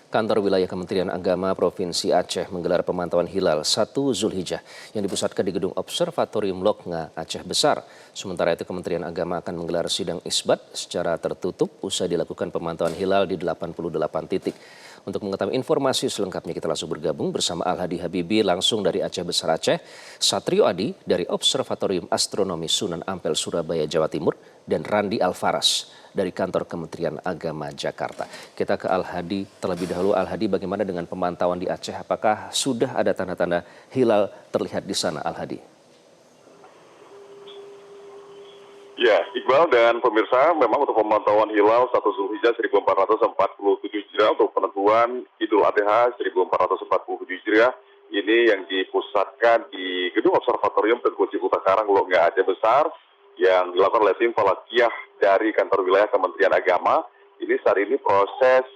Kantor Wilayah Kementerian Agama Provinsi Aceh menggelar pemantauan hilal 1 Zulhijjah yang dipusatkan di Gedung Observatorium Loknga Aceh Besar. Sementara itu Kementerian Agama akan menggelar sidang isbat secara tertutup usai dilakukan pemantauan hilal di 88 titik. Untuk mengetahui informasi selengkapnya kita langsung bergabung bersama Al-Hadi Habibi langsung dari Aceh Besar Aceh, Satrio Adi dari Observatorium Astronomi Sunan Ampel Surabaya Jawa Timur, dan Randi Alfaras dari Kantor Kementerian Agama Jakarta. Kita ke Al-Hadi terlebih dahulu. Al-Hadi, bagaimana dengan pemantauan di Aceh? Apakah sudah ada tanda-tanda hilal terlihat di sana, Al-Hadi? Ya, Iqbal dan pemirsa, memang untuk pemantauan hilal 1 Zulhijjah 1447 Hijriah untuk penentuan Idul Adha 1447 Hijriah ini yang dipusatkan di Gedung Observatorium Tengku Ciputa Karang, Loknga Aceh Besar, yang dilakukan oleh tim falakiyah dari Kantor Wilayah Kementerian Agama. Ini saat ini proses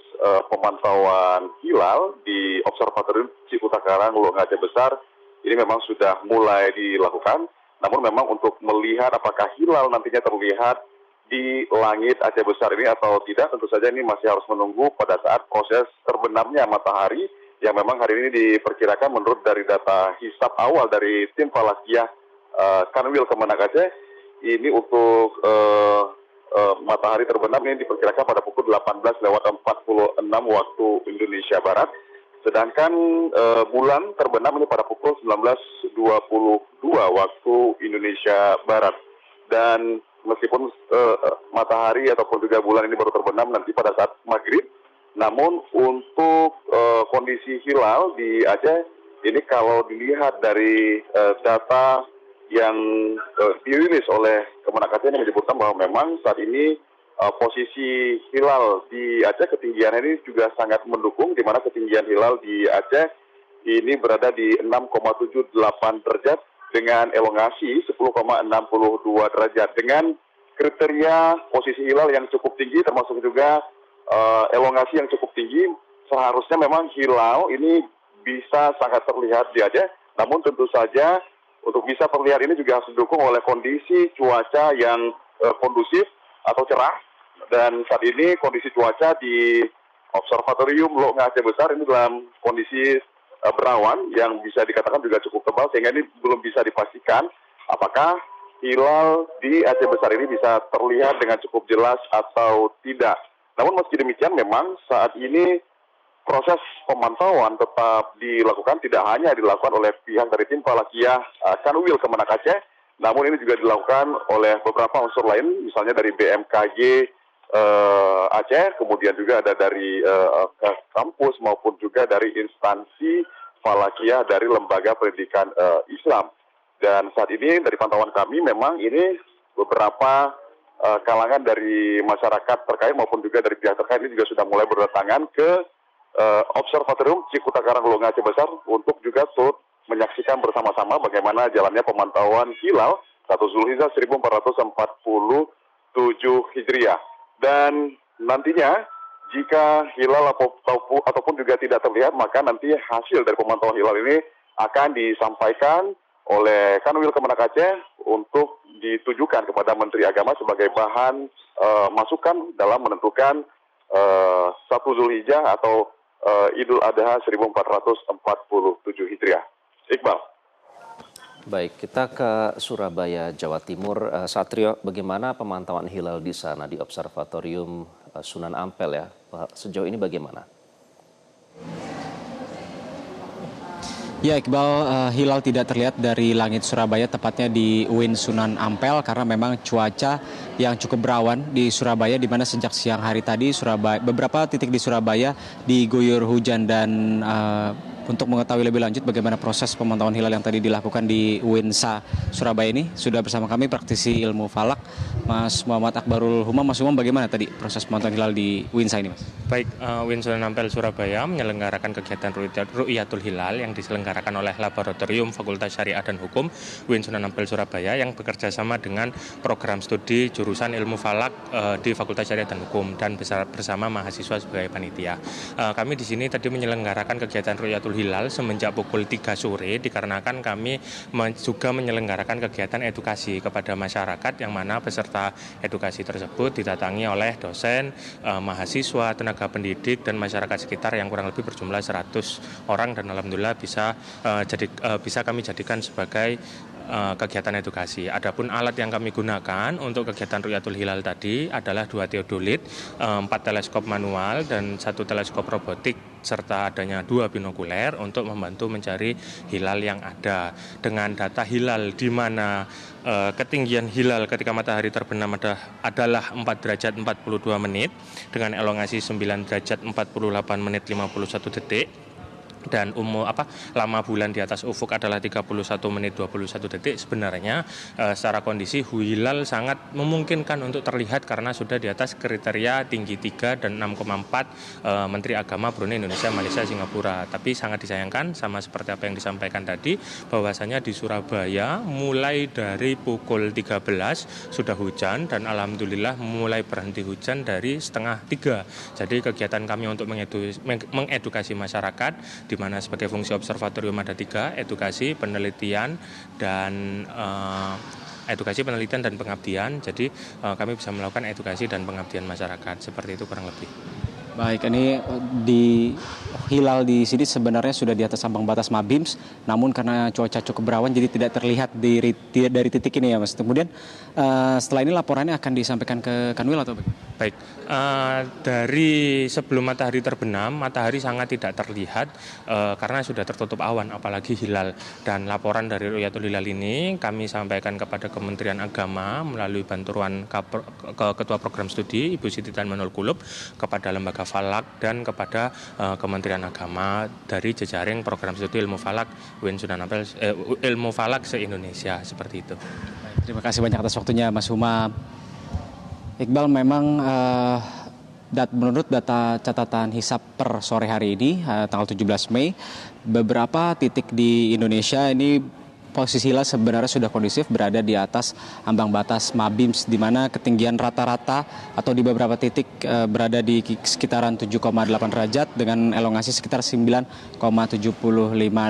pemantauan hilal di Observatorium Ciputa Karang, Loknga Aceh Besar ini memang sudah mulai dilakukan. Namun memang untuk melihat apakah hilal nantinya terlihat di langit Aceh Besar ini atau tidak, tentu saja ini masih harus menunggu pada saat proses terbenamnya matahari yang memang hari ini diperkirakan menurut dari data hisab awal dari tim falakiyah Kanwil Kemenak Aceh, ini untuk matahari terbenam ini diperkirakan pada pukul 18:46 waktu Indonesia Barat. Sedangkan bulan terbenam ini pada pukul 19:22 waktu Indonesia Barat. Dan meskipun matahari ataupun juga bulan ini baru terbenam nanti pada saat maghrib, namun untuk kondisi hilal di Aceh ini kalau dilihat dari data yang dirilis oleh Kemenak Aceh ini menyebutkan bahwa memang saat ini posisi hilal di Aceh ketinggian ini juga sangat mendukung, di mana ketinggian hilal di Aceh ini berada di 6,78 derajat dengan elongasi 10,62 derajat. Dengan kriteria posisi hilal yang cukup tinggi termasuk juga elongasi yang cukup tinggi, seharusnya memang hilal ini bisa sangat terlihat di Aceh. Namun tentu saja untuk bisa terlihat ini juga harus didukung oleh kondisi cuaca yang kondusif atau cerah. Dan saat ini kondisi cuaca di Observatorium Loknga Aceh Besar ini dalam kondisi berawan yang bisa dikatakan juga cukup tebal, sehingga ini belum bisa dipastikan apakah hilal di Aceh Besar ini bisa terlihat dengan cukup jelas atau tidak. Namun meski demikian memang saat ini proses pemantauan tetap dilakukan, tidak hanya dilakukan oleh pihak dari tim falakiyah Kanwil Kemenak Aceh, namun ini juga dilakukan oleh beberapa unsur lain, misalnya dari BMKG Aceh, kemudian juga ada dari kampus maupun juga dari instansi falakiyah dari lembaga pendidikan Islam. Dan saat ini dari pantauan kami memang ini beberapa kalangan dari masyarakat terkait maupun juga dari pihak terkait ini juga sudah mulai berdatangan ke Observatorium Ciputa Karang Loknga Aceh Besar untuk juga turut menyaksikan bersama-sama bagaimana jalannya pemantauan hilal 1 Zulhijjah 1447 Hijriah. Dan nantinya jika hilal ataupun juga tidak terlihat, maka nanti hasil dari pemantauan hilal ini akan disampaikan oleh Kanwil Kemenak Aceh untuk ditujukan kepada Menteri Agama sebagai bahan masukan dalam menentukan 1 Zulhijjah atau Idul Adha 1447 Hijriah. Iqbal. Baik, kita ke Surabaya, Jawa Timur. Satrio, bagaimana pemantauan hilal di sana di Observatorium Sunan Ampel ya? Sejauh ini bagaimana? Ya Iqbal, hilal tidak terlihat dari langit Surabaya, tepatnya di UIN Sunan Ampel, karena memang cuaca yang cukup berawan di Surabaya, di mana sejak siang hari tadi beberapa titik di Surabaya diguyur hujan. Dan untuk mengetahui lebih lanjut bagaimana proses pemantauan hilal yang tadi dilakukan di UINSA Surabaya ini, sudah bersama kami praktisi ilmu falak, Mas Muhammad Akbarul Humam. Mas Humam, bagaimana tadi proses pemantauan hilal di UINSA ini, Mas? Baik, UIN Sunan Ampel Surabaya menyelenggarakan kegiatan Ru'yatul Hilal yang diselenggarakan oleh Laboratorium Fakultas Syariah dan Hukum UIN Sunan Ampel Surabaya yang bekerja sama dengan program studi jurusan ilmu falak di Fakultas Syariah dan Hukum dan bersama mahasiswa sebagai panitia. Kami di sini tadi menyelenggarakan kegiatan Ru'yatul hilal semenjak pukul 3 sore dikarenakan kami juga menyelenggarakan kegiatan edukasi kepada masyarakat yang mana peserta edukasi tersebut didatangi oleh dosen, mahasiswa, tenaga pendidik dan masyarakat sekitar yang kurang lebih berjumlah 100 orang dan alhamdulillah bisa kami jadikan sebagai kegiatan edukasi. Adapun alat yang kami gunakan untuk kegiatan Ru'yatul Hilal tadi adalah 2 teodolit, 4 teleskop manual dan 1 teleskop robotik serta adanya 2 binokuler untuk membantu mencari hilal yang ada. Dengan data hilal di mana ketinggian hilal ketika matahari terbenam adalah 4 derajat 42 menit dengan elongasi 9 derajat 48 menit 51 detik. Dan lama bulan di atas ufuk adalah 31 menit 21 detik. Sebenarnya secara kondisi hilal sangat memungkinkan untuk terlihat karena sudah di atas kriteria tinggi 3 dan 6,4 Menteri Agama Brunei, Indonesia, Malaysia, Singapura. Tapi sangat disayangkan sama seperti apa yang disampaikan tadi bahwasanya di Surabaya mulai dari pukul 13 sudah hujan dan alhamdulillah mulai berhenti hujan dari setengah 3. Jadi kegiatan kami untuk mengedukasi masyarakat di mana sebagai fungsi observatorium ada 3, edukasi, penelitian, dan pengabdian. Jadi kami bisa melakukan edukasi dan pengabdian masyarakat, seperti itu kurang lebih. Baik, ini di hilal di sini sebenarnya sudah di atas ambang batas Mabims, namun karena cuaca cukup berawan jadi tidak terlihat dari titik ini ya Mas. Kemudian setelah ini laporannya akan disampaikan ke Kanwil atau bagaimana? Baik, dari sebelum matahari terbenam, matahari sangat tidak terlihat karena sudah tertutup awan, apalagi hilal. Dan laporan dari Ru'yatul Hilal ini kami sampaikan kepada Kementerian Agama melalui bantuan Ketua Program Studi Ibu Siti Tanmanul Qulub, kepada Lembaga Falak dan kepada Kementerian Agama dari jejaring Program Studi Ilmu Falak UIN Sunan Ampel, Ilmu Falak se-Indonesia, seperti itu. Terima kasih banyak atas waktunya Mas Humam. Iqbal, memang menurut data catatan hisap per sore hari ini, tanggal 17 Mei, beberapa titik di Indonesia ini posisi hilal sebenarnya sudah kondusif, berada di atas ambang batas Mabims, di mana ketinggian rata-rata atau di beberapa titik berada di sekitaran 7,8 derajat dengan elongasi sekitar 9,75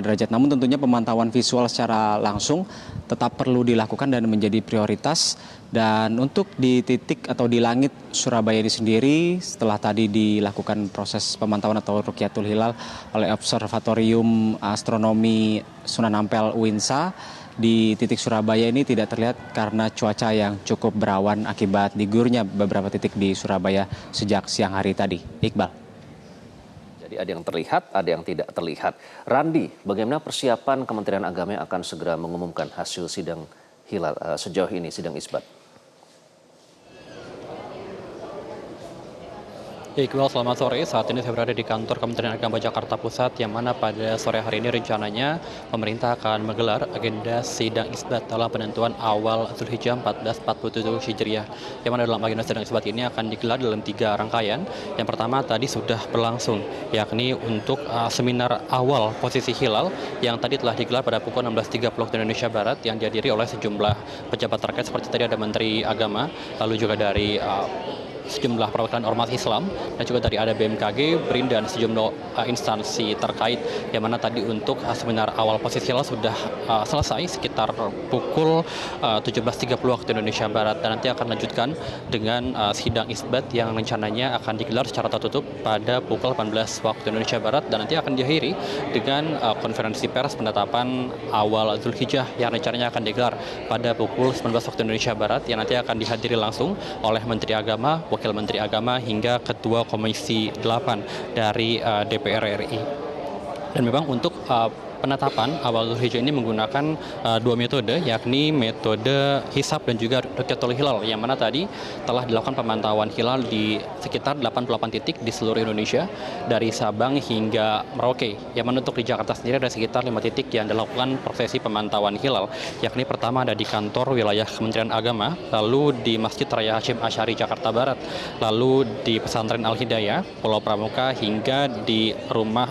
derajat. Namun tentunya pemantauan visual secara langsung tetap perlu dilakukan dan menjadi prioritas. Dan untuk di titik atau di langit Surabaya ini sendiri, setelah tadi dilakukan proses pemantauan atau Ru'yatul Hilal oleh Observatorium Astronomi Sunan Ampel UINSA, di titik Surabaya ini tidak terlihat karena cuaca yang cukup berawan akibat diguyurnya beberapa titik di Surabaya sejak siang hari tadi. Iqbal. Jadi ada yang terlihat, ada yang tidak terlihat. Randi, bagaimana persiapan Kementerian Agama yang akan segera mengumumkan hasil sidang hilal sejauh ini, sidang isbat? Iqbal, selamat sore. Saat ini saya berada di kantor Kementerian Agama Jakarta Pusat, yang mana pada sore hari ini rencananya pemerintah akan menggelar agenda sidang isbat dalam penentuan awal Zulhijjah 1447 Hijriah. Yang mana dalam agenda sidang isbat ini akan digelar dalam 3 rangkaian. Yang pertama tadi sudah berlangsung, yakni untuk seminar awal posisi hilal yang tadi telah digelar pada pukul 16.30 waktu Indonesia Barat, yang dihadiri oleh sejumlah pejabat terkait seperti tadi ada Menteri Agama, lalu juga dari sejumlah perwakilan ormas Islam, dan juga dari ada BMKG, BRIN, dan sejumlah instansi terkait, yang mana tadi untuk seminar awal posisi hilal sudah selesai sekitar pukul 17.30 waktu Indonesia Barat, dan nanti akan lanjutkan dengan sidang isbat yang rencananya akan digelar secara tertutup pada pukul 18 waktu Indonesia Barat, dan nanti akan diakhiri dengan konferensi pers penetapan awal Zulhijjah yang rencananya akan digelar pada pukul 19 waktu Indonesia Barat, yang nanti akan dihadiri langsung oleh Menteri Agama, Wakil Menteri Agama, hingga Ketua Komisi 8 dari DPR RI. Dan memang untuk penetapan awal Zulhijjah ini menggunakan 2 metode, yakni metode hisab dan juga Ru'yatul Hilal, yang mana tadi telah dilakukan pemantauan hilal di sekitar 88 titik di seluruh Indonesia dari Sabang hingga Merauke. Yang mana untuk di Jakarta sendiri ada sekitar 5 titik yang dilakukan prosesi pemantauan hilal, yakni pertama ada di kantor wilayah Kementerian Agama, lalu di Masjid Raya Hasyim Asy'ari Jakarta Barat, lalu di Pesantren Al Hidayah Pulau Pramuka, hingga di rumah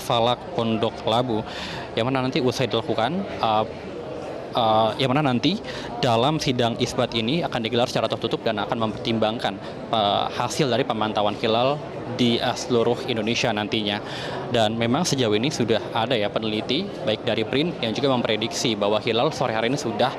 Falak Pondok Labu, yang mana nanti usai dilakukan yang mana nanti dalam sidang isbat ini akan digelar secara tertutup dan akan mempertimbangkan hasil dari pemantauan hilal di seluruh Indonesia nantinya. Dan memang sejauh ini sudah ada ya peneliti baik dari BRIN yang juga memprediksi bahwa hilal sore hari ini sudah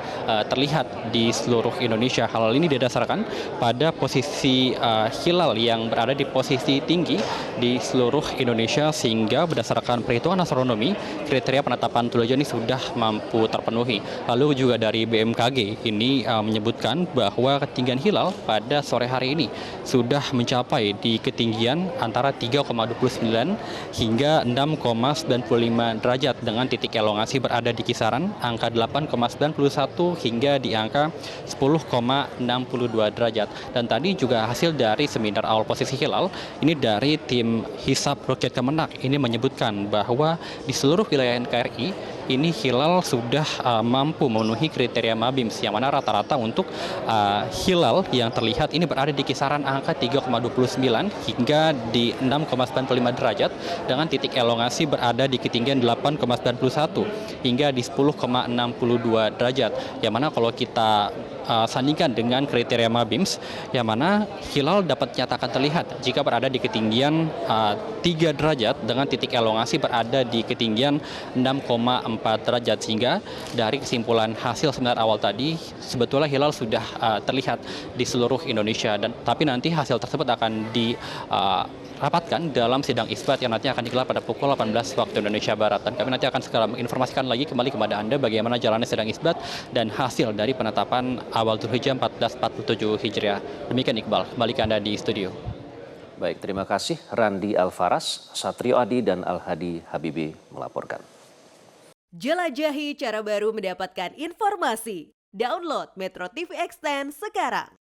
terlihat di seluruh Indonesia. Hal ini didasarkan pada posisi hilal yang berada di posisi tinggi di seluruh Indonesia, sehingga berdasarkan perhitungan astronomi kriteria penetapan Tulajani sudah mampu terpenuhi. Lalu juga dari BMKG ini menyebutkan bahwa ketinggian hilal pada sore hari ini sudah mencapai di ketinggian antara 3,29 hingga 6,95 derajat dengan titik elongasi berada di kisaran angka 8,91 hingga di angka 10,62 derajat. Dan tadi juga hasil dari seminar awal posisi hilal ini dari tim Hisab Roket Kemenak ini menyebutkan bahwa di seluruh wilayah NKRI ini hilal sudah mampu memenuhi kriteria Mabims, yang mana rata-rata untuk hilal yang terlihat ini berada di kisaran angka 3,29 hingga di 6,95 derajat dengan titik elongasi berada di ketinggian 8,91 hingga di 10,62 derajat. Yang mana kalau kita sandingkan dengan kriteria Mabims, yang mana hilal dapat dinyatakan terlihat jika berada di ketinggian 3 derajat dengan titik elongasi berada di ketinggian 6,4 derajat, sehingga dari kesimpulan hasil seminar awal tadi sebetulnya hilal sudah terlihat di seluruh Indonesia. Dan tapi nanti hasil tersebut akan dirapatkan dalam sidang isbat yang nanti akan digelar pada pukul 18 waktu Indonesia Barat. Dan kami nanti akan segera menginformasikan lagi kembali kepada Anda bagaimana jalannya sidang isbat dan hasil dari penetapan awal Dzulhijjah 1447 Hijriah. Demikian Iqbal, kembali ke Anda di studio. Baik, terima kasih Randi Alfaras, Satrio Adi, dan Al-Hadi Habibi melaporkan. Jelajahi cara baru mendapatkan informasi. Download Metro TV Extend sekarang.